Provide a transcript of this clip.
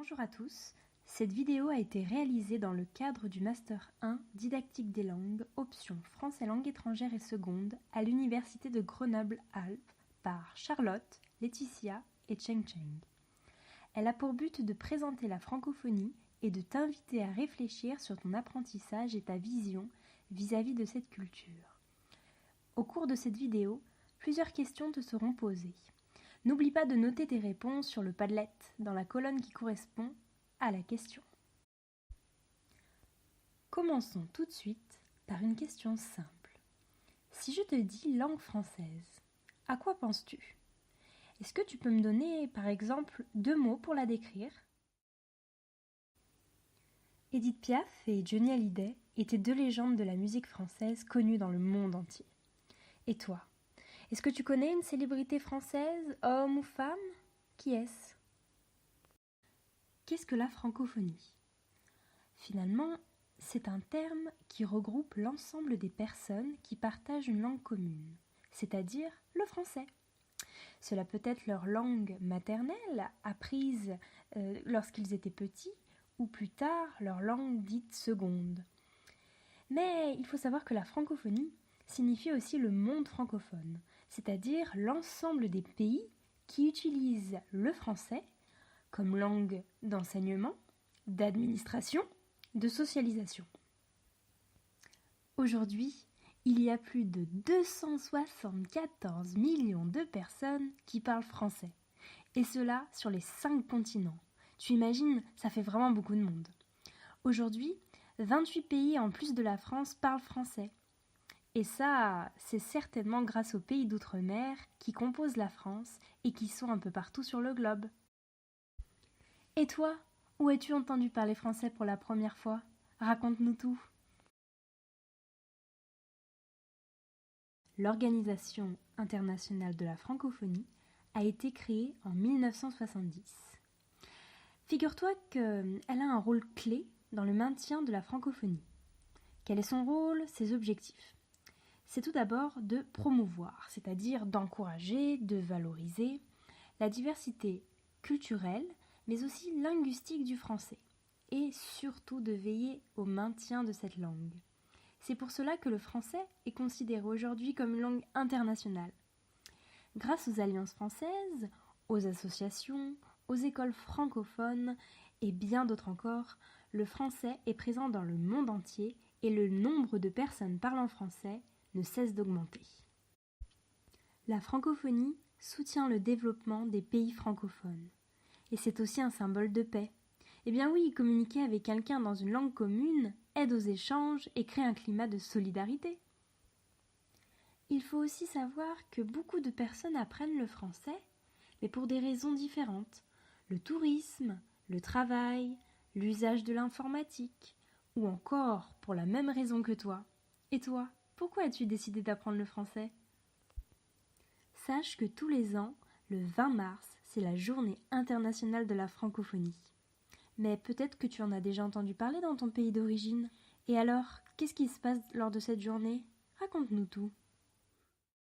Bonjour à tous, cette vidéo a été réalisée dans le cadre du Master 1 Didactique des langues, option français langue étrangère et seconde à l'Université de Grenoble-Alpes par Charlotte, Laetitia et Cheng Cheng. Elle a pour but de présenter la francophonie et de t'inviter à réfléchir sur ton apprentissage et ta vision vis-à-vis de cette culture. Au cours de cette vidéo, plusieurs questions te seront posées. N'oublie pas de noter tes réponses sur le Padlet dans la colonne qui correspond à la question. Commençons tout de suite par une question simple. Si je te dis langue française, à quoi penses-tu? Est-ce que tu peux me donner, par exemple, 2 mots pour la décrire? Edith Piaf et Johnny Hallyday étaient 2 légendes de la musique française connues dans le monde entier. Et toi? Est-ce que tu connais une célébrité française, homme ou femme? Qui est-ce? Qu'est-ce que la francophonie? Finalement, c'est un terme qui regroupe l'ensemble des personnes qui partagent une langue commune, c'est-à-dire le français. Cela peut être leur langue maternelle, apprise lorsqu'ils étaient petits, ou plus tard leur langue dite seconde. Mais il faut savoir que la francophonie signifie aussi le monde francophone, c'est-à-dire l'ensemble des pays qui utilisent le français comme langue d'enseignement, d'administration, de socialisation. Aujourd'hui, il y a plus de 274 millions de personnes qui parlent français, et cela sur les 5 continents. Tu imagines, ça fait vraiment beaucoup de monde. Aujourd'hui, 28 pays en plus de la France parlent français. Et ça, c'est certainement grâce aux pays d'outre-mer qui composent la France et qui sont un peu partout sur le globe. Et toi, où as-tu entendu parler français pour la première fois? Raconte-nous tout. L'Organisation internationale de la francophonie a été créée en 1970. Figure-toi qu'elle a un rôle clé dans le maintien de la francophonie. Quel est son rôle, ses objectifs? C'est tout d'abord de promouvoir, c'est-à-dire d'encourager, de valoriser la diversité culturelle, mais aussi linguistique du français, et surtout de veiller au maintien de cette langue. C'est pour cela que le français est considéré aujourd'hui comme une langue internationale. Grâce aux alliances françaises, aux associations, aux écoles francophones et bien d'autres encore, le français est présent dans le monde entier et le nombre de personnes parlant français ne cesse d'augmenter. La francophonie soutient le développement des pays francophones. Et c'est aussi un symbole de paix. Eh bien oui, communiquer avec quelqu'un dans une langue commune aide aux échanges et crée un climat de solidarité. Il faut aussi savoir que beaucoup de personnes apprennent le français, mais pour des raisons différentes. Le tourisme, le travail, l'usage de l'informatique, ou encore pour la même raison que toi. Et toi, pourquoi as-tu décidé d'apprendre le français? Sache que tous les ans, le 20 mars, c'est la journée internationale de la francophonie. Mais peut-être que tu en as déjà entendu parler dans ton pays d'origine. Et alors, qu'est-ce qui se passe lors de cette journée? Raconte-nous tout.